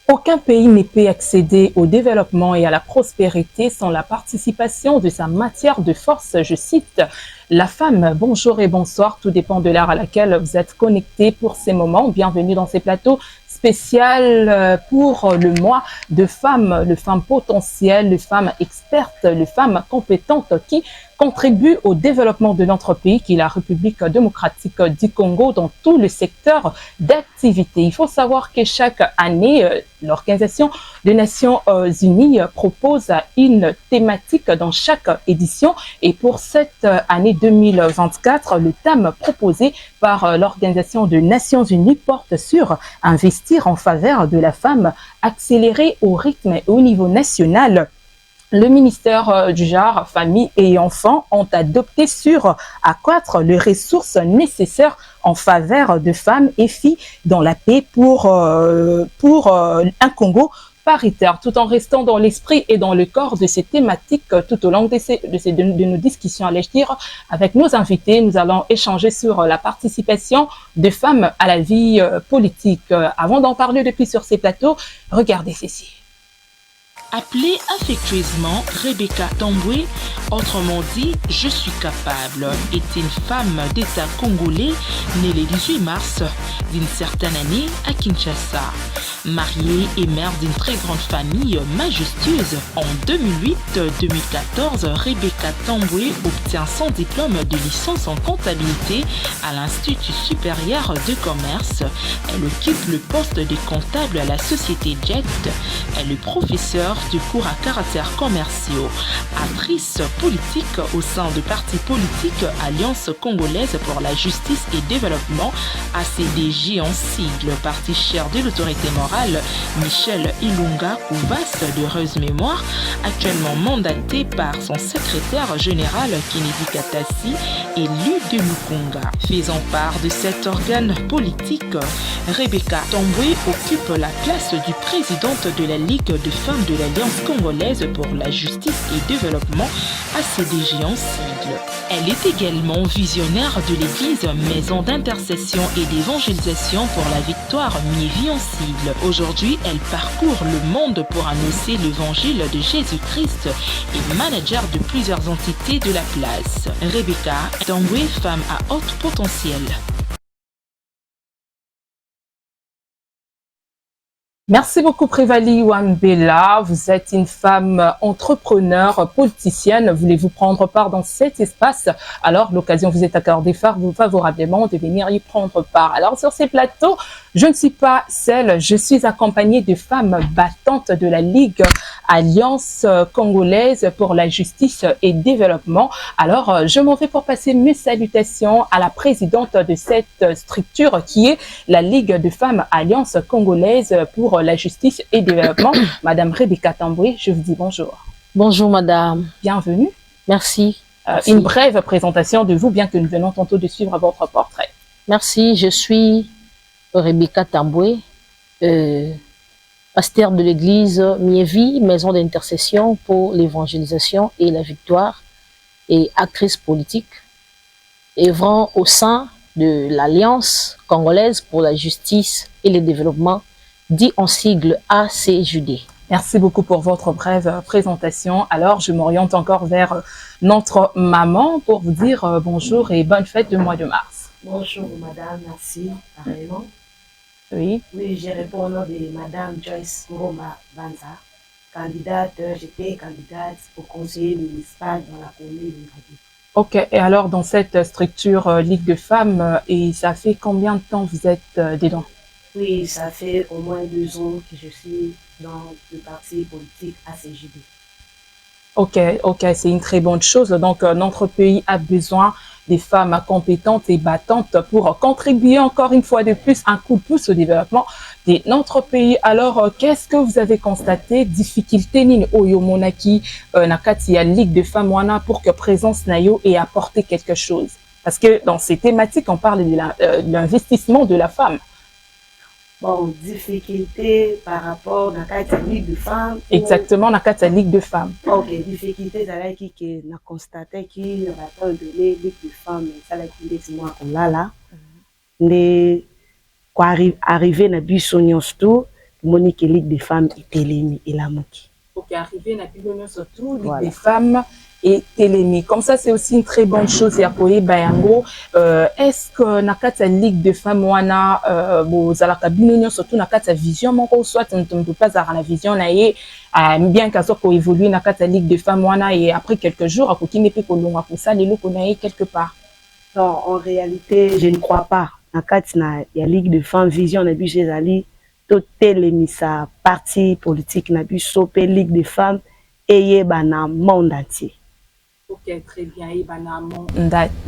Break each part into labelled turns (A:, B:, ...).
A: Aucun pays ne peut accéder au développement et à la prospérité sans la participation de sa matière de force, je cite la femme. Bonjour et bonsoir, tout dépend de l'heure à laquelle vous êtes connectés pour ces moments. Bienvenue dans ces plateaux spécial pour le mois de femmes, les femmes potentielles, les femmes expertes, les femmes compétentes qui contribuent au développement de notre pays, qui est la République démocratique du Congo, dans tout le secteur d'activité. Il faut savoir que chaque année, l'Organisation des Nations Unies propose une thématique dans chaque édition. Et pour cette année 2024, le thème proposé par l'Organisation des Nations Unies porte sur investir en faveur de la femme, accélérer au rythme et au niveau national. Le ministère du genre, famille et enfants ont adopté sur accroître les ressources nécessaires en faveur de femmes et filles dans la paix pour un Congo paritaire, tout en restant dans l'esprit et dans le corps de ces thématiques tout au long de nos discussions, allais-je dire, avec nos invités. Nous allons échanger sur la participation des femmes à la vie politique. Avant d'en parler depuis sur ces plateaux, regardez ceci.
B: Appelée affectueusement Rebecca Tamboué, autrement dit « Je suis capable », est une femme d'État congolais née le 18 mars d'une certaine année à Kinshasa. Mariée et mère d'une très grande famille majestueuse, en 2008-2014, Rebecca Tamboué obtient son diplôme de licence en comptabilité à l'Institut supérieur de commerce. Elle occupe le poste de comptable à la société JET. Elle est professeure de cours à caractère commerciaux, actrice politique au sein du parti politique Alliance congolaise pour la justice et développement, ACDJ en sigle, parti cher de l'autorité morale Michel Ilunga Kouvas de heureuse mémoire, actuellement mandaté par son secrétaire général Kennedy Katassi, élu de Lukunga. Faisant part de cet organe politique, Rebecca Tamboué occupe la place du présidente de la Ligue de femmes de l'Alliance congolaise pour la justice et développement, ACDJ en sigle. Elle est également visionnaire de l'Église Maison d'intercession et d'évangélisation pour la victoire Miévi en sigle. Aujourd'hui, elle parcourt le monde pour annoncer l'évangile de Jésus-Christ et manager de plusieurs entités de la place. Rebecca Tamboué, femme à haut potentiel.
A: Merci beaucoup Prévalie Wambela. Vous êtes une femme entrepreneur, politicienne. Voulez-vous prendre part dans cet espace? Alors, l'occasion vous est accordée favorablement de venir y prendre part. Alors, sur ces plateaux, je ne suis pas seule. Je suis accompagnée de femmes battantes de la Ligue Alliance congolaise pour la justice et développement. Alors, je m'en vais pour passer mes salutations à la présidente de cette structure qui est la Ligue de femmes Alliance congolaise pour la justice et développement. Madame Rebecca Tamboué, je vous dis bonjour.
C: Bonjour madame.
A: Bienvenue.
C: Merci.
A: Une brève présentation de vous, bien que nous venons tantôt de suivre votre portrait.
C: Merci, je suis Rebecca Tamboué, pasteur de l'église Miévi, maison d'intercession pour l'évangélisation et la victoire, et actrice politique, œuvrant au sein de l'Alliance congolaise pour la justice et le développement, dit en sigle ACJD.
A: Merci beaucoup pour votre brève présentation. Alors, je m'oriente encore vers notre maman pour vous dire bonjour et bonne fête du mois de mars.
D: Bonjour madame, merci, pareillement.
A: Oui.
D: Oui, je réponds au nom de madame Joyce Ngoma Banza, candidate, j'étais candidate au conseiller municipal dans la commune de Ngadi.
A: Ok, et alors dans cette structure Ligue de femmes, et ça fait combien de temps vous êtes dedans?
D: Oui, ça fait au moins 2 ans que je suis dans le parti politique ACJD.
A: Ok, c'est une très bonne chose. Donc, notre pays a besoin des femmes compétentes et battantes pour contribuer encore une fois de plus un coup de pouce au développement de notre pays. Alors, qu'est-ce que vous avez constaté? Difficulté nini oyo monaki nakati ya Ligue de femmes wana pour que présence nayo ait apporté quelque chose? Parce que dans ces thématiques, on parle de l'investissement de la femme.
D: Bon, difficulté par rapport à la Ligue de femmes.
A: Exactement, dans la Ligue de femmes.
D: Ok, difficulté, c'est qui a constaté qu'il va pas donner Ligue de femmes, ça va être des mois qu'on l'a là. Mais, quoi arriver dans Bissonios tout, Monique Ligue des femmes et Télémi et la Moki.
A: Ok, arrivé na Bibliothèque surtout Ligue des femmes et Télémi. Comme ça, c'est aussi une très bonne chose. Yakoye Bayango. Est-ce que na kata Ligue des femmes wana bozalaka bino surtout na kata vision moko soit on ne peut pas avoir la vision na ye bien qu'à soit ko évoluer na kata Ligue des femmes wana et après quelques jours à kokine pe ko longa pour ça les loko na ye quelque part.
D: Non, en réalité, je ne crois pas. Na kata na ya Ligue des femmes vision na bi Jézali to Télémi sa parti politique na bi sopé Ligue des femmes et na monde entier.
A: Ok, très bien.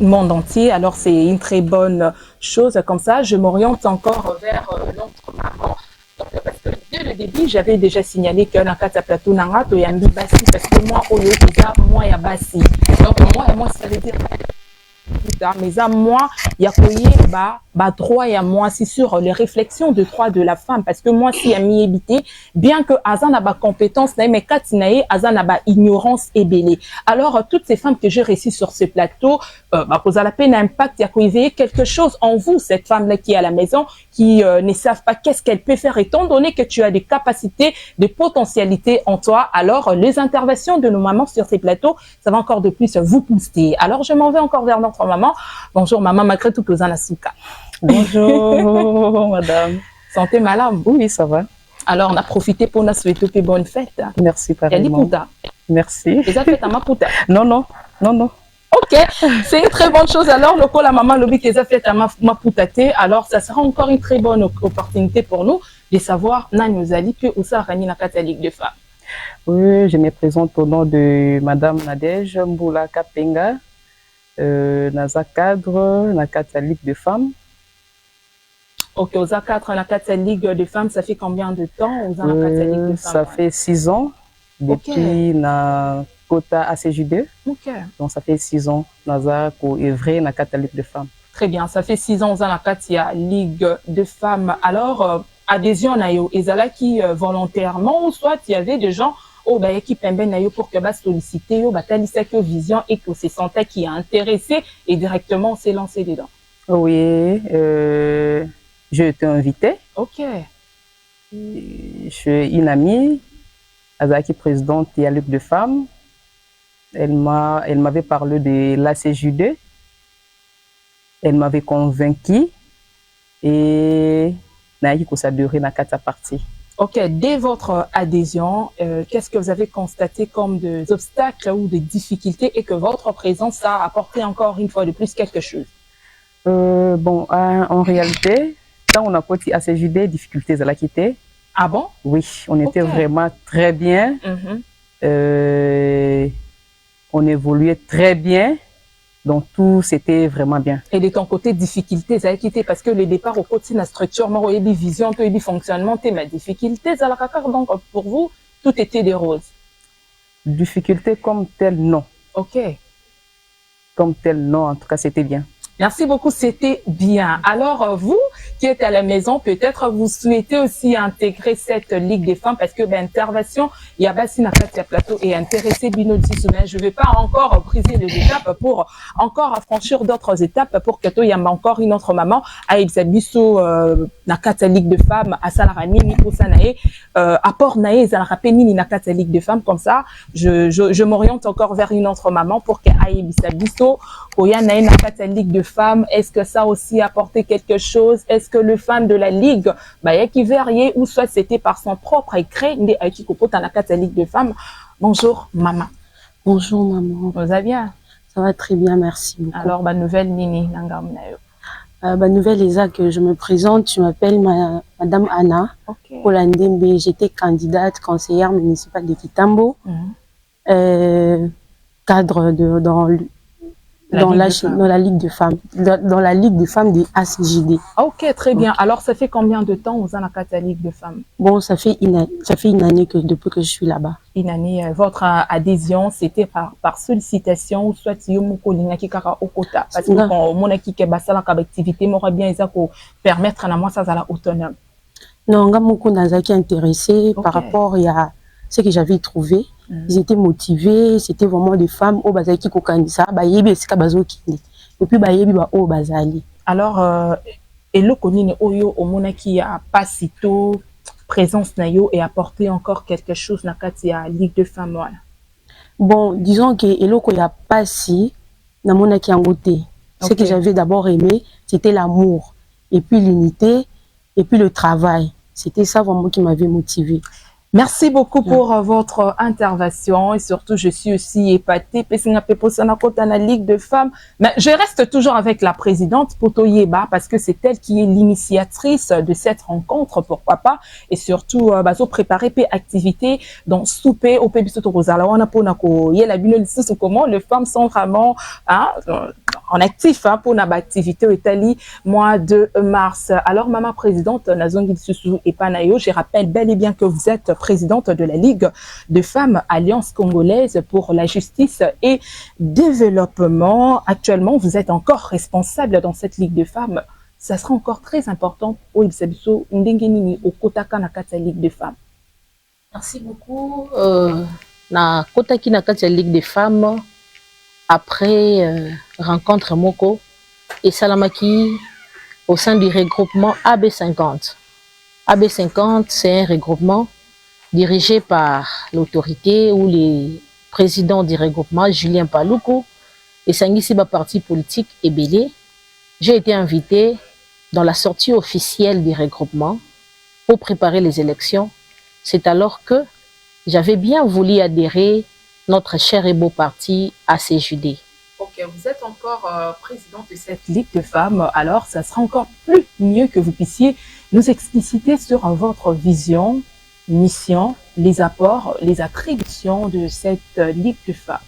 A: Monde entier. Alors, c'est une très bonne chose. Comme ça, je m'oriente encore vers l'autre maman. Donc, parce que dès le début, j'avais déjà signalé que dans le plateau Nangato, il y a un bassi, parce que moi, au lieu de moi, il y a bassi. Donc, moi, ça veut dire mais à moi, il y a droit et à moi, c'est sur les réflexions de droits de la femme, parce que moi, si y a mi habité, bien que Azan a compétence, mais Katinae, Azan a ignorance et belé. Alors, toutes ces femmes que j'ai réussies sur ce plateau, posent la peine impact, il y a éveiller quelque chose en vous, cette femme-là qui est à la maison, qui ne savent pas qu'est-ce qu'elle peut faire, étant donné que tu as des capacités, des potentialités en toi. Alors, les interventions de nos mamans sur ces plateaux, ça va encore de plus vous booster. Alors, je m'en vais encore vers notre maman. Bonjour, maman, malgré tout, Kozanasuka.
E: Bonjour, madame.
A: Santé, madame?
E: Oui, ça va.
A: Alors, on a profité pour nous souhaiter une bonne fête.
E: Merci, pareillement. Merci.
A: Les fêtes à ma puta?
E: Non.
A: Ok, c'est une très bonne chose. Alors, le coup, la maman lobby qui a fait à ma putate. Alors, ça sera encore une très bonne opportunité pour nous de savoir, nous allons que où ça rani na Ligue de femmes.
E: Oui, je me présente au nom de madame Nadège Mboula Kapenga, naza cadre, na Ligue de femmes.
A: Ok, aux A4, la Ligue de femmes, ça fait combien de temps aux Ligue de femmes?
E: Ça fait 6 ans, depuis na quota ACJD.
A: Ok.
E: Donc ça fait 6 ans, naza ko œuvrer na Ligue de femmes.
A: Très bien, ça fait 6 ans aux a Ligue de femmes. Alors, adhésion na yo, ezala qui volontairement ou soit il y avait des gens qui pemben na yo pour que solliciter yo, talisa que vision et que se sentait qui est intéressé et directement on s'est lancé dedans.
E: Oui, j'ai été invitée.
A: Ok.
E: Je suis une amie, Azaki présidente de la Ligue de femmes. Elle m'avait parlé de l'ACJD. Elle m'avait convaincu et n'a eu que ça durer dans 4 parties.
A: Ok, dès votre adhésion, qu'est-ce que vous avez constaté comme des obstacles ou des difficultés et que votre présence a apporté encore une fois de plus quelque chose?
E: En réalité, quand on a porté ACJD, difficultés à la quitter.
A: Ah bon?
E: Oui, on était vraiment très bien. On évoluait très bien. Donc, tout, c'était vraiment bien.
A: Et de ton côté, difficultés à quitter parce que le départ au côté de la structure, moi, il y a des visions, il y a des fonctionnements, mais difficultés à la cacar. Donc, pour vous, tout était des roses.
E: Difficultés comme telles, non.
A: Ok.
E: Comme telles, non. En tout cas, c'était bien.
A: Merci beaucoup, c'était bien. Alors, vous qui êtes à la maison, peut-être vous souhaitez aussi intégrer cette Ligue des femmes parce que intervention, il y a Bassina Katia Plateau et intéressé Binoti Soumen. Je ne vais pas encore briser les étapes pour encore franchir d'autres étapes pour que il y a encore une autre maman à Ibsabiso na Katia Ligue de femmes à Salarani Nico Sanae apport nae Zalarapeni ni na Katia Ligue de femmes comme ça. Je m'oriente encore vers une autre maman pour que Ibsabiso Oya nae na Katia Ligue de femmes. Est-ce que ça aussi a apporté quelque chose? Est-ce que le fan de la Ligue, qui variait ou soit c'était par son propre écrit, des Aikikopo Tanakata Ligue de femmes? Bonjour, maman.
C: Bonjour, maman.
A: Vous allez bien?
C: Ça va très bien, merci beaucoup.
A: Alors, nouvelle Nini, Nangamnayo.
C: Nouvelle Isa que je me présente, je m'appelle Madame Anna.
A: Okay.
C: Olandembe, j'étais candidate conseillère municipale de Kitambo. Cadre dans la Ligue de femmes, dans la Ligue de femmes des ACJD.
A: Ok, très bien. Alors, ça fait combien de temps aux Anakata Ligue de femmes?
C: Bon, ça fait une année depuis que je suis là-bas.
A: Une année. Votre adhésion, c'était par sollicitation ou soit yomoko linaki kara okota. Parce que quand mon équipe est bassala comme activité, m'aurait bien ça pour permettre à moi ça à la autonome.
C: Non, ngamoko nazaki intéressé par rapport à ce que j'avais trouvé. Ils étaient motivés, c'était vraiment des femmes au bazaki ko kandisa ba yebi esika bazokinde et puis ba yebi ba o bazali.
A: Alors eloko nini oyo omona ki ya pasito présence nayo et apporter encore quelque chose na kati ya Ligue de femmes wana?
F: Bon, disons que eloko ya pasi na mona ki angote. Ce que j'avais d'abord aimé, c'était l'amour et puis l'unité et puis le travail. C'était ça vraiment qui m'avait motivé.
A: Merci beaucoup pour votre intervention et surtout je suis aussi épatée parce que la Ligue de femmes. Mais je reste toujours avec la présidente Poto Yeba parce que c'est elle qui est l'initiatrice de cette rencontre, pourquoi pas, et surtout préparer des activités dans souper au pays comment les femmes sont vraiment en actif pour notre activité au Italie mois de mars. Alors maman présidente Nazongi Susu et Panayo, je rappelle bel et bien que vous êtes présidente de la Ligue de femmes Alliance congolaise pour la justice et développement. Actuellement, vous êtes encore responsable dans cette Ligue de femmes. Ça sera encore très important au Ibsabiso Ndengenini au Kotaka Nakata Ligue de femmes.
C: Merci beaucoup. Na Kotaki Nakata Ligue de femmes, après rencontre Moko et Salamaki au sein du regroupement AB50. AB50, c'est un regroupement dirigé par l'autorité ou les présidents du regroupement, Julien Paloukou, et Sangisiba parti politique et Bélé. J'ai été invité dans la sortie officielle du regroupement pour préparer les élections. C'est alors que j'avais bien voulu adhérer notre cher et beau parti ACJD.
A: Ok, vous êtes encore président de cette Ligue de femmes, alors ça sera encore plus mieux que vous puissiez nous expliciter sur votre vision, mission, les apports, les attributions de cette Ligue de femmes.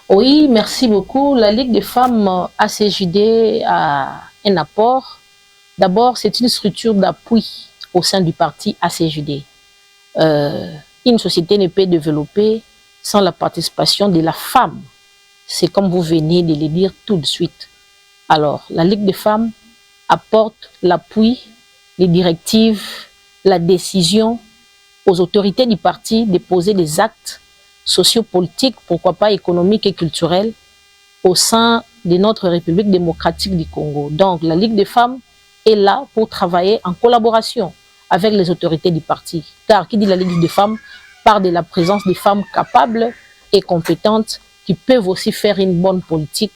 C: Oui, merci beaucoup. La Ligue des femmes ACJD a un apport. D'abord, c'est une structure d'appui au sein du parti ACJD. Une société ne peut développer sans la participation de la femme. C'est comme vous venez de le dire tout de suite. Alors, la Ligue des femmes apporte l'appui, les directives, la décision aux autorités du parti de poser des actes sociopolitiques, pourquoi pas économiques et culturels, au sein de notre République démocratique du Congo. Donc, la Ligue des femmes est là pour travailler en collaboration avec les autorités du parti. Car qui dit la Ligue des femmes parle de la présence des femmes capables et compétentes qui peuvent aussi faire une bonne politique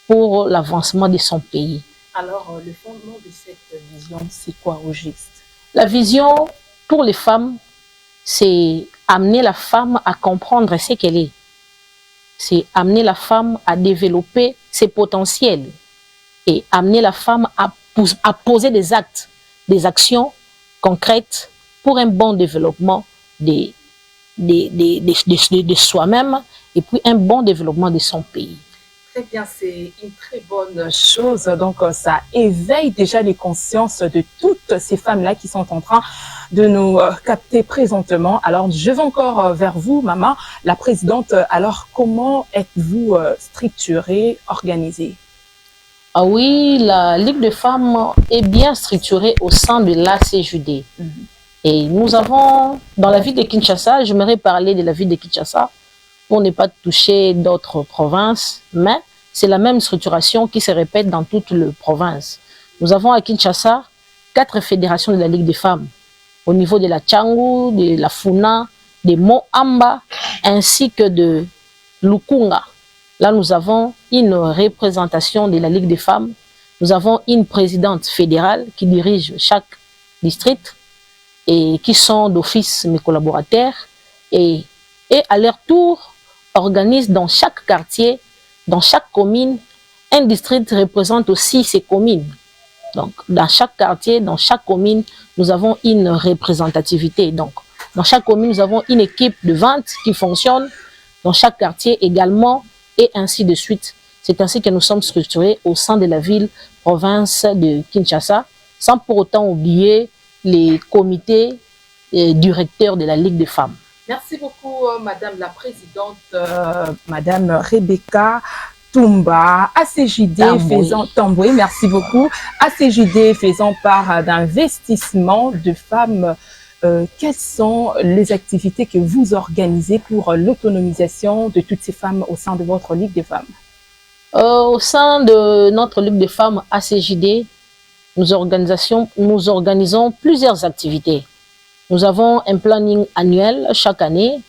C: pour l'avancement de son pays.
A: Alors, le fondement de cette vision, c'est quoi au juste?
C: La vision pour les femmes, c'est amener la femme à comprendre ce qu'elle est. C'est amener la femme à développer ses potentiels et amener la femme à poser des actes, des actions concrètes pour un bon développement de soi-même et puis un bon développement de son pays.
A: Très bien, c'est une très bonne chose. Donc, ça éveille déjà les consciences de toutes ces femmes-là qui sont en train de nous capter présentement. Alors, je vais encore vers vous, maman, la présidente. Alors, comment êtes-vous structurée, organisée?
C: Ah oui, la Ligue de femmes est bien structurée au sein de l'ACJD. Et nous avons, dans la ville de Kinshasa, j'aimerais parler de la ville de Kinshasa, pour ne pas toucher d'autres provinces, mais c'est la même structuration qui se répète dans toutes les provinces. Nous avons à Kinshasa 4 fédérations de la Ligue des femmes, au niveau de la Tchangou, de la Funa, de Moamba, ainsi que de Lukunga. Là, nous avons une représentation de la Ligue des femmes. Nous avons une présidente fédérale qui dirige chaque district et qui sont d'office mes collaborateurs et à leur tour organise dans chaque quartier, dans chaque commune, un district représente aussi ces communes. Donc, dans chaque quartier, dans chaque commune, nous avons une représentativité. Donc, dans chaque commune, nous avons une équipe de vente qui fonctionne, dans chaque quartier également, et ainsi de suite. C'est ainsi que nous sommes structurés au sein de la ville, province de Kinshasa, sans pour autant oublier les comités directeurs de la Ligue des femmes.
A: Merci beaucoup, Madame la Présidente, Madame Rebecca Tumba, ACJD faisant Tamboué, merci beaucoup. ACJD faisant part d'investissement de femmes. Quelles sont les activités que vous organisez pour l'autonomisation de toutes ces femmes au sein de votre Ligue des femmes?
C: Au sein de notre Ligue des femmes ACJD, nous organisons plusieurs activités. Nous avons un planning annuel chaque année.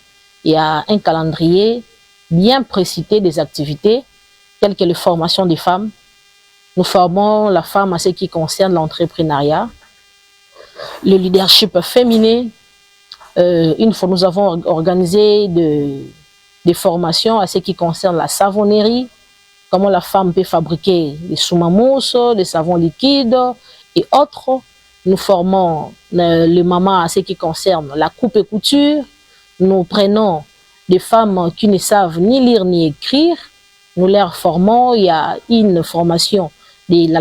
C: Il y a un calendrier bien précité des activités, telles que les formations des femmes. Nous formons la femme à ce qui concerne l'entrepreneuriat, le leadership féminin. Une fois, nous avons organisé des formations à ce qui concerne la savonnerie, comment la femme peut fabriquer des soumamous, des savons liquides et autres. Nous formons les mamans à ce qui concerne la coupe et couture. Nous prenons des femmes qui ne savent ni lire ni écrire. Nous leur formons. Il y a une formation de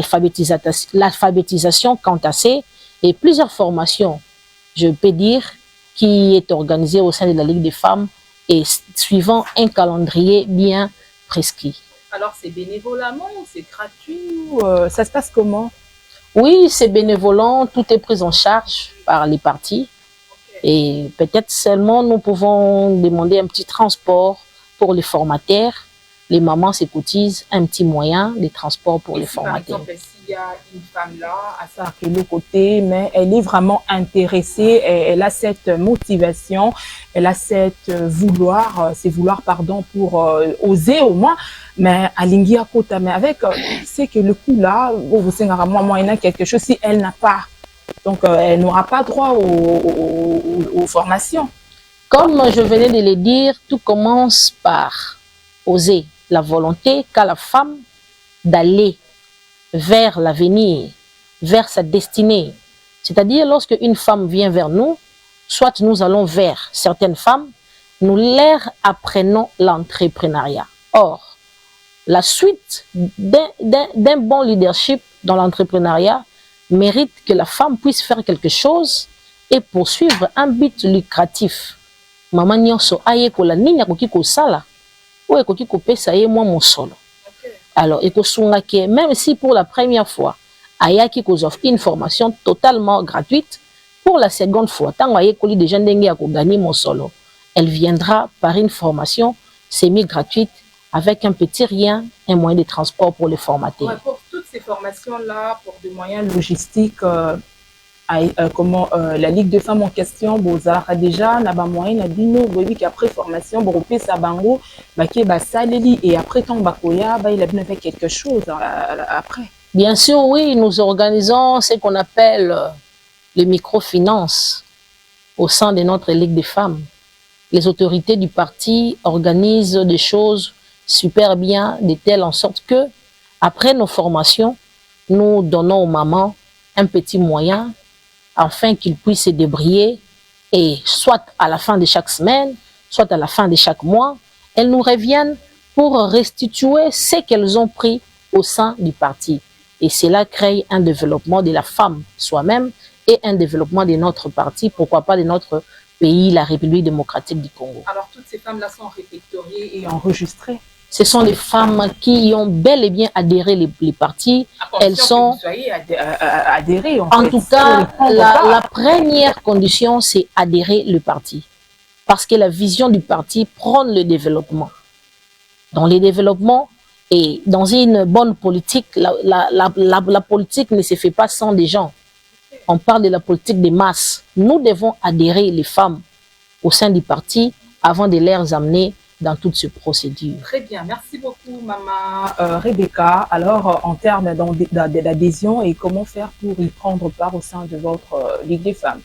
C: l'alphabétisation quant à C et plusieurs formations, je peux dire, qui est organisée au sein de la Ligue des femmes et suivant un calendrier bien prescrit.
A: Alors, c'est bénévolement, c'est gratuit ou ça se passe comment?
C: Oui, c'est bénévolant, tout est pris en charge par les partis. Et peut-être seulement nous pouvons demander un petit transport pour les formateurs. Les mamans se cotisent un petit moyen de transport pour les formateurs.
A: Par exemple, s'il y a une femme là, à ça, qui est le côté, mais elle est vraiment intéressée, elle a cette motivation, elle a cette vouloir pour oser au moins, mais à Lingia Kota, mais avec, c'est que le coup là, vous savez, moi, il y a quelque chose, si elle n'a pas, donc elle n'aura pas droit aux formations.
C: Comme je venais de le dire, tout commence par oser, la volonté qu'a la femme d'aller vers l'avenir, vers sa destinée. C'est-à-dire, lorsque une femme vient vers nous, soit nous allons vers certaines femmes, nous leur apprenons l'entrepreneuriat. Or, la suite d'un bon leadership dans l'entrepreneuriat mérite que la femme puisse faire quelque chose et poursuivre un but lucratif. Maman nyonso aye ko la nini akoki ko sala ou ekoki ko pesa ye moi mon solo. Alors ekosunga ke même si pour la première fois ayaki ko offre une formation totalement gratuite, pour la seconde fois tango aye ko li déjà ndenge ya ko gagner mon solo, elle viendra par une formation semi-gratuite avec un petit rien, un moyen de transport pour les formateurs.
A: Ouais, pour toutes ces formations-là, pour des moyens logistiques, comment la Ligue de femmes en question, Bozara déjà, n'a pas moyen, n'a dit non, oui, qu'après formation, Boropé, Sabango, Baké, Basaleli, et après, tant Bakoya, il a bien fait quelque chose après.
C: Bien sûr, oui, nous organisons ce qu'on appelle les microfinances au sein de notre Ligue des femmes. Les autorités du parti organisent des choses super bien, de telle en sorte que, après nos formations, nous donnons aux mamans un petit moyen afin qu'ils puissent se débrouiller et soit à la fin de chaque semaine, soit à la fin de chaque mois, elles nous reviennent pour restituer ce qu'elles ont pris au sein du parti. Et cela crée un développement de la femme soi-même et un développement de notre parti, pourquoi pas de notre pays, la République démocratique du Congo.
A: Alors toutes ces femmes-là sont répertoriées et enregistrées?
C: Ce sont des femmes qui ont bel et bien adhéré les partis. Elles sont
A: adhérées.
C: En tout cas, la première condition, c'est adhérer le parti. Parce que la vision du parti prône le développement. Dans le développement et dans une bonne politique, la politique ne se fait pas sans des gens. On parle de la politique des masses. Nous devons adhérer les femmes au sein du parti avant de les amener dans toute cette procédure.
A: Très bien, merci beaucoup Maman Rebecca. Alors en termes d'adhésion et comment faire pour y prendre part au sein de votre Ligue des femmes?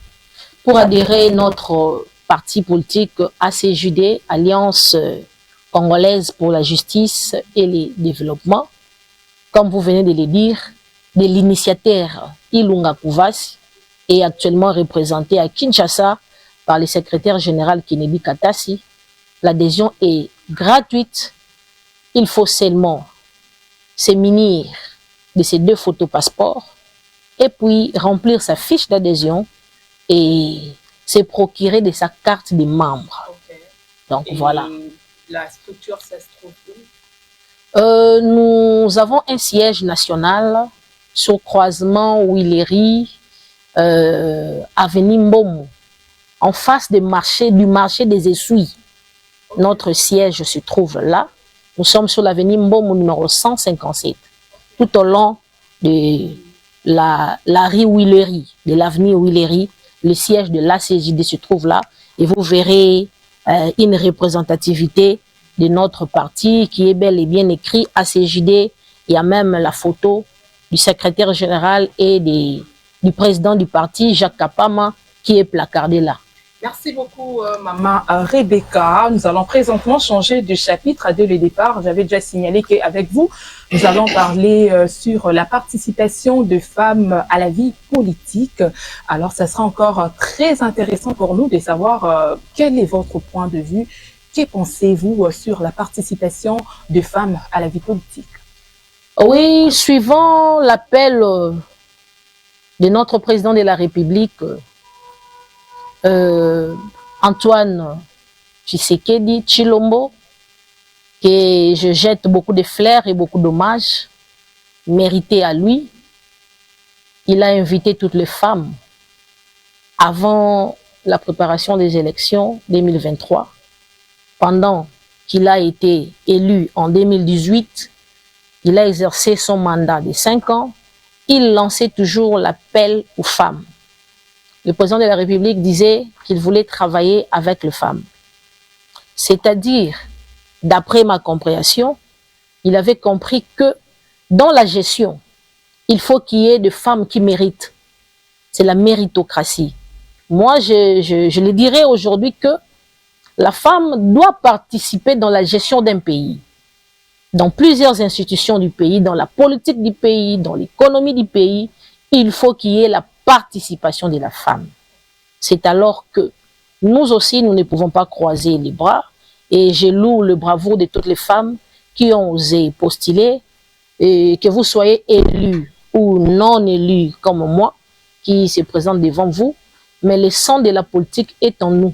C: Pour adhérer notre parti politique ACJD, Alliance congolaise pour la justice et le développement, comme vous venez de le dire, de l'initiateur Ilunga Kouvasi est actuellement représenté à Kinshasa par le secrétaire général Kennedy Katasi. L'adhésion est gratuite. Il faut seulement se munir de ces 2 photos passeports et puis remplir sa fiche d'adhésion et se procurer de sa carte de membre.
A: Okay.
C: Donc
A: et
C: voilà.
A: La structure, ça se trouve où?
C: Nous avons un siège national sur croisement Willery, avenue Mbomu, en face du marché des Essuies. Okay. Notre siège se trouve là. Nous sommes sur l'avenue Mbomu numéro 157, tout au long de la rue Willery, de l'avenue Willery, le siège de l'ACJD se trouve là et vous verrez une représentativité de notre parti qui est bel et bien écrit ACJD. Il y a même la photo du secrétaire général et du président du parti, Jacques Kapama, qui est placardé là.
A: Merci beaucoup, Maman Rebecca. Nous allons présentement changer de chapitre dès le départ. J'avais déjà signalé qu'avec vous, nous allons parler sur la participation de femmes à la vie politique. Alors, ça sera encore très intéressant pour nous de savoir quel est votre point de vue. Que pensez-vous sur la participation de femmes à la vie politique?
C: Oui, suivant l'appel de notre président de la République, Antoine Tshisekedi Tshilombo, que je jette beaucoup de fleurs et beaucoup d'hommages mérités à lui. Il a invité toutes les femmes avant la préparation des élections 2023, pendant qu'il a été élu en 2018, il a exercé son mandat de 5 ans, il lançait toujours l'appel aux femmes. Le président de la République disait qu'il voulait travailler avec les femmes. C'est-à-dire, d'après ma compréhension, il avait compris que dans la gestion, il faut qu'il y ait des femmes qui méritent. C'est la méritocratie. Moi, je le dirais aujourd'hui que la femme doit participer dans la gestion d'un pays, dans plusieurs institutions du pays, dans la politique du pays, dans l'économie du pays. Il faut qu'il y ait la participation de la femme. C'est alors que nous aussi, nous ne pouvons pas croiser les bras. Et je loue le bravoure de toutes les femmes qui ont osé postuler, et que vous soyez élus ou non élus comme moi, qui se présente devant vous. Mais le sang de la politique est en nous.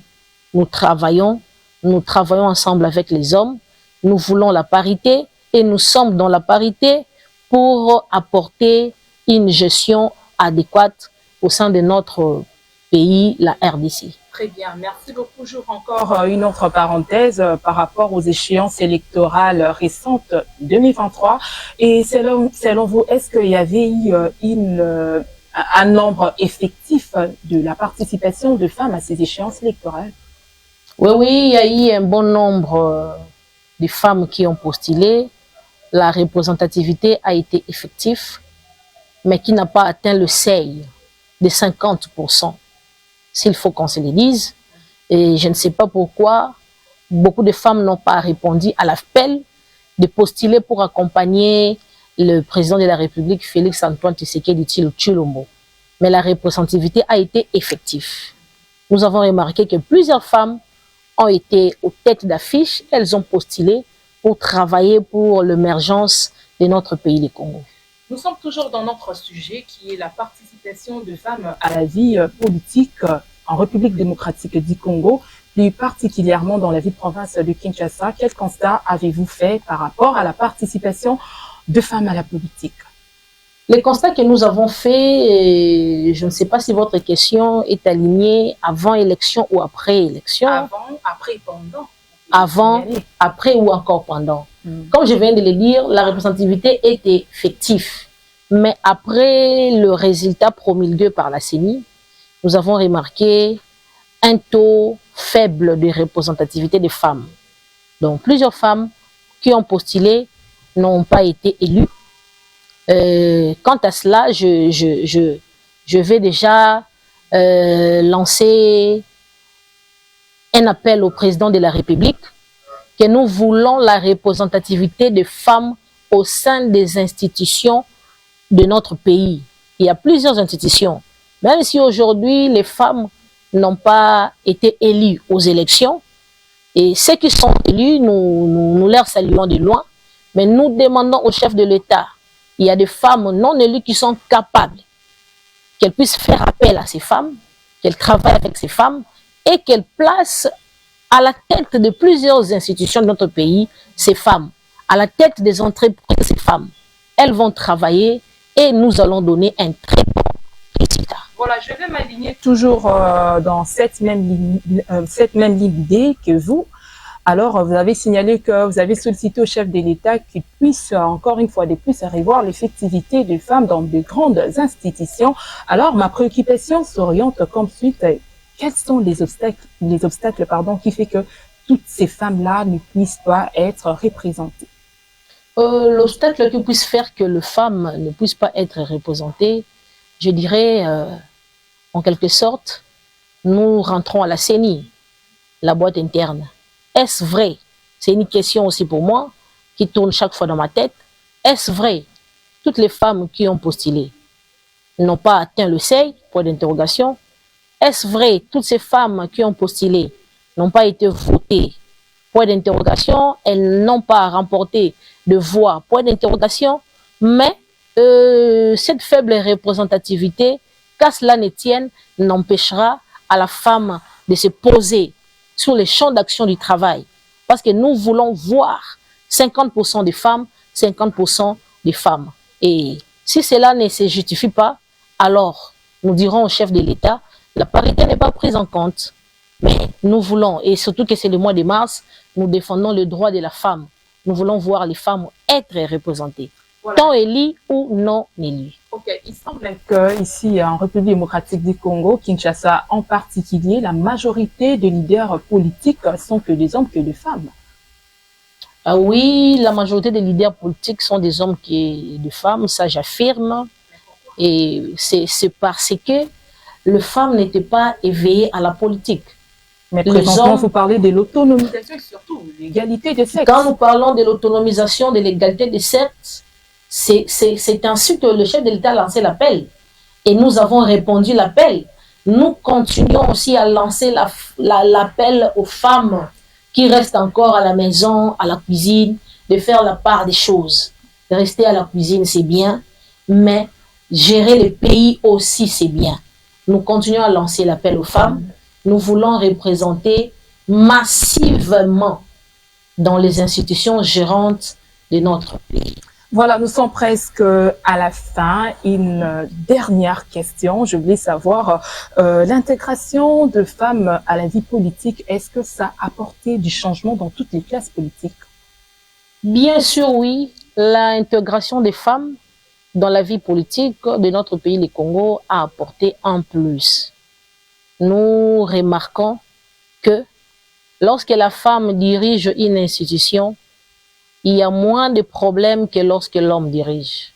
C: Nous travaillons ensemble avec les hommes. Nous voulons la parité et nous sommes dans la parité pour apporter une gestion adéquate au sein de notre pays, la RDC.
A: Très bien, merci beaucoup. J'ouvre encore une autre parenthèse par rapport aux échéances électorales récentes 2023. Et selon vous, est-ce qu'il y avait eu un nombre effectif de la participation de femmes à ces échéances électorales?
C: Oui, il y a eu un bon nombre de femmes qui ont postulé. La représentativité a été effective, mais qui n'a pas atteint le seuil de 50%. S'il faut qu'on se le dise. Et je ne sais pas pourquoi beaucoup de femmes n'ont pas répondu à l'appel de postuler pour accompagner le président de la République, Félix-Antoine Tshisekedi Tshilombo. Mais la représentativité a été effective. Nous avons remarqué que plusieurs femmes ont été aux têtes d'affiche. Elles ont postulé pour travailler pour l'émergence de notre pays, le Congo.
A: Nous sommes toujours dans notre sujet qui est la participation de femmes à la vie politique en République démocratique du Congo, plus particulièrement dans la ville-province de Kinshasa. Quel constat avez-vous fait par rapport à la participation de femmes à la politique?
C: Les constats que nous avons faits, je ne sais pas si votre question est alignée avant élection ou après élection.
A: Avant, après, pendant.
C: Avant, après ou encore pendant. Comme je viens de le dire, la représentativité est effective. Mais après le résultat promulgué par la CENI, nous avons remarqué un taux faible de représentativité des femmes. Donc plusieurs femmes qui ont postulé n'ont pas été élues. Quant à cela, je vais déjà lancer un appel au président de la République que nous voulons la représentativité des femmes au sein des institutions de notre pays. Il y a plusieurs institutions. Même si aujourd'hui les femmes n'ont pas été élues aux élections, et ceux qui sont élus, nous leur saluons de loin, mais nous demandons au chef de l'État, il y a des femmes non élues qui sont capables, qu'elles puissent faire appel à ces femmes, qu'elles travaillent avec ces femmes, et qu'elles placent à la tête de plusieurs institutions de notre pays ces femmes, à la tête des entreprises ces femmes. Elles vont travailler et nous allons donner un très bon résultat.
A: Voilà, je vais m'aligner toujours dans cette même ligne d'idée que vous. Alors, vous avez signalé que vous avez sollicité au chef de l'État qu'il puisse, encore une fois de plus, revoir l'effectivité des femmes dans de grandes institutions. Alors, ma préoccupation s'oriente comme suite. Quels sont les obstacles, qui fait que toutes ces femmes-là ne puissent pas être représentées?
C: L'obstacle qui puisse faire que les femmes ne puissent pas être représentées, je dirais, en quelque sorte, nous rentrons à la CENI, la boîte interne. Est-ce vrai? C'est une question aussi pour moi qui tourne chaque fois dans ma tête. Est-ce vrai? Toutes les femmes qui ont postulé n'ont pas atteint le seuil, point d'interrogation. Est-ce vrai? Toutes ces femmes qui ont postulé n'ont pas été votées, point d'interrogation. Elles n'ont pas remporté de voix, point d'interrogation. Mais cette faible représentativité, qu'à cela ne tienne, n'empêchera à la femme de se poser sur les champs d'action du travail. Parce que nous voulons voir 50% des femmes, 50% des femmes. Et si cela ne se justifie pas, alors nous dirons au chef de l'État, la parité n'est pas prise en compte. Mais nous voulons, et surtout que c'est le mois de mars, nous défendons le droit de la femme. Nous voulons voir les femmes être représentées, voilà, tant élies ou non élies.
A: Ok, il semble que ici en République démocratique du Congo, Kinshasa en particulier, la majorité des leaders politiques sont que des hommes que des femmes.
C: Ah oui, la majorité des leaders politiques sont des hommes et des femmes, ça j'affirme. Et c'est parce que les femmes n'étaient pas éveillées à la politique.
A: Mais présentement, vous parlez de l'autonomisation et surtout de l'égalité des sexes.
C: Quand nous parlons de l'autonomisation, de l'égalité des sexes, c'est ainsi que le chef de l'État a lancé l'appel. Et nous avons répondu à l'appel. Nous continuons aussi à lancer l'appel aux femmes qui restent encore à la maison, à la cuisine, de faire la part des choses. Rester à la cuisine, c'est bien, mais gérer le pays aussi, c'est bien. Nous continuons à lancer l'appel aux femmes. Nous voulons représenter massivement dans les institutions gérantes de notre pays.
A: Voilà, nous sommes presque à la fin. Une dernière question. Je voulais savoir, l'intégration de femmes à la vie politique, est-ce que ça a apporté du changement dans toutes les classes politiques?
C: Bien sûr, oui. L'intégration des femmes dans la vie politique de notre pays, le Congo, a apporté un plus. Nous remarquons que lorsque la femme dirige une institution, il y a moins de problèmes que lorsque l'homme dirige.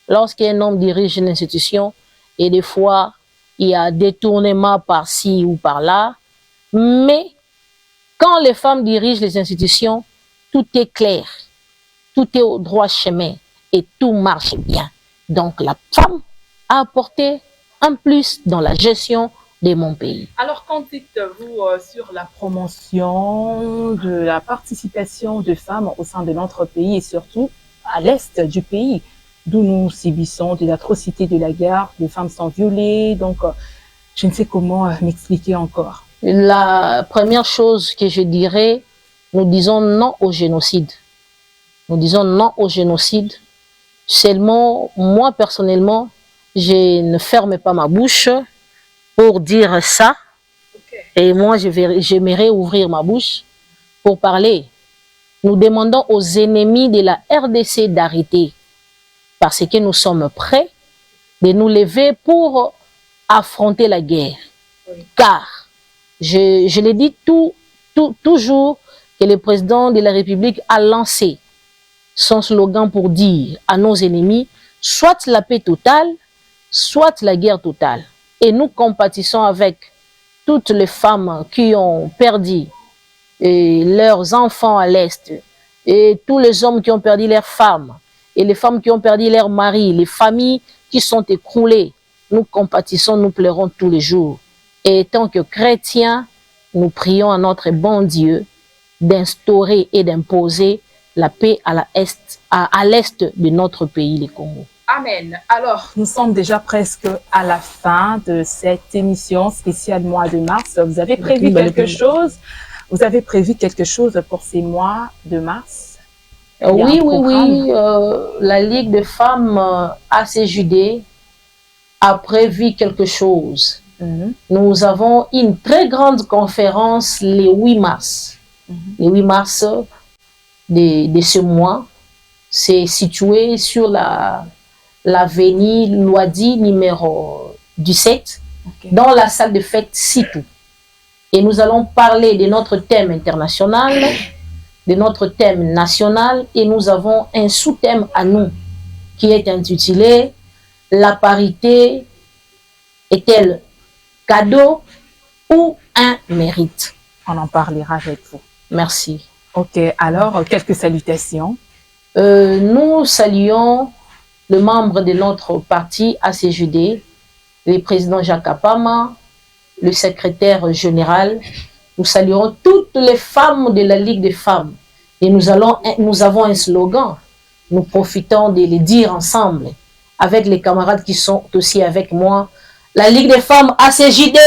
C: Lorsqu'un homme dirige une institution, et des fois, il y a détournement par-ci ou par-là, mais quand les femmes dirigent les institutions, tout est clair, tout est au droit chemin et tout marche bien. Donc la femme a apporté un plus dans la gestion de mon pays.
A: Alors, qu'en dites-vous sur la promotion de la participation de femmes au sein de notre pays et surtout à l'est du pays, d'où nous subissons des atrocités de la guerre, les femmes sont violées, donc je ne sais comment m'expliquer encore.
C: La première chose que je dirais, nous disons non au génocide. Nous disons non au génocide. Seulement, moi personnellement, je ne ferme pas ma bouche pour dire ça. Et moi, j'aimerais ouvrir ma bouche pour parler. Nous demandons aux ennemis de la RDC d'arrêter parce que nous sommes prêts de nous lever pour affronter la guerre. Oui. Car, je l'ai dit toujours que le président de la République a lancé son slogan pour dire à nos ennemis, soit la paix totale, soit la guerre totale. Et nous compatissons avec toutes les femmes qui ont perdu leurs enfants à l'Est, et tous les hommes qui ont perdu leurs femmes, et les femmes qui ont perdu leurs maris, les familles qui sont écroulées. Nous compatissons, nous pleurons tous les jours. Et tant que chrétiens, nous prions à notre bon Dieu d'instaurer et d'imposer la paix à l'est de notre pays, le Congo.
A: Amen. Alors, nous sommes déjà presque à la fin de cette émission spéciale mois de mars. Vous avez prévu quelque chose? Vous avez prévu quelque chose pour ces mois de mars?
C: Oui. La Ligue des femmes ACJD a prévu quelque chose. Nous avons une très grande conférence le 8 mars. Le 8 mars de ce mois, c'est situé sur l'avenue Loadi numéro 17, dans la salle de fête Sitou. Et nous allons parler de notre thème international, de notre thème national, et nous avons un sous-thème à nous qui est intitulé « La parité est-elle cadeau ou un mérite ?»
A: On en parlera avec vous.
C: Merci.
A: Ok, alors quelques salutations.
C: Nous saluons le membre de notre parti ACJD, le président Jacques Apama, le secrétaire général. Nous saluons toutes les femmes de la Ligue des femmes. Et nous avons un slogan. Nous profitons de le dire ensemble avec les camarades qui sont aussi avec moi. La Ligue des femmes ACJD,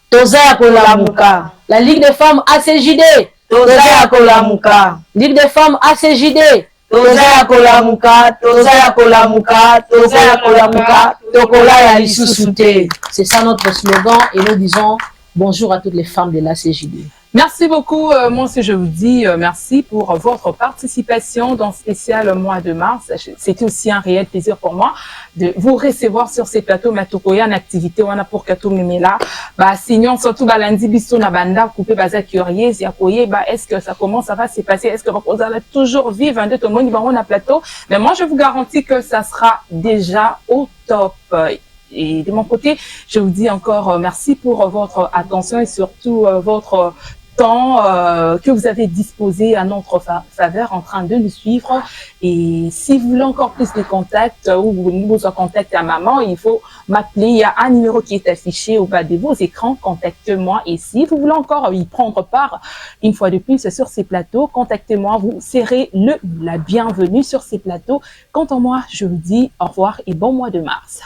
C: Tozaya Kolamuka. La Ligue des femmes ACJD, Tozaya Kolamuka. Ligue des femmes ACJD, Tozaya Kolamuka, Tozaya Kolamuka, Tozaya Kolamuka, Tokolaya Lisusoute. C'est ça notre slogan et nous disons bonjour à toutes les femmes de l'ACJD.
A: Merci beaucoup. Moi aussi, je vous dis merci pour votre participation dans ce spécial mois de mars. C'était aussi un réel plaisir pour moi de vous recevoir sur ces plateaux. Matokoya en activité, on a pour Kato Memela. Bah, sinon, surtout, bah, lundi, biso na banda, coupé, baza curieuse, yakoye, bah, est-ce que ça commence, ça va se passer? Est-ce que vous allez toujours vivre un de tout le monde, on a plateau? Mais moi, je vous garantis que ça sera déjà au top. Et de mon côté, je vous dis encore merci pour votre attention et surtout votre temps que vous avez disposé à notre faveur en train de nous suivre. Et si vous voulez encore plus de contacts ou vous voulez vous contacter à maman, il faut m'appeler. Il y a un numéro qui est affiché au bas de vos écrans. Contactez-moi. Et si vous voulez encore y prendre part une fois de plus sur ces plateaux, contactez-moi. Vous serez la bienvenue sur ces plateaux. Quant à moi, je vous dis au revoir et bon mois de mars.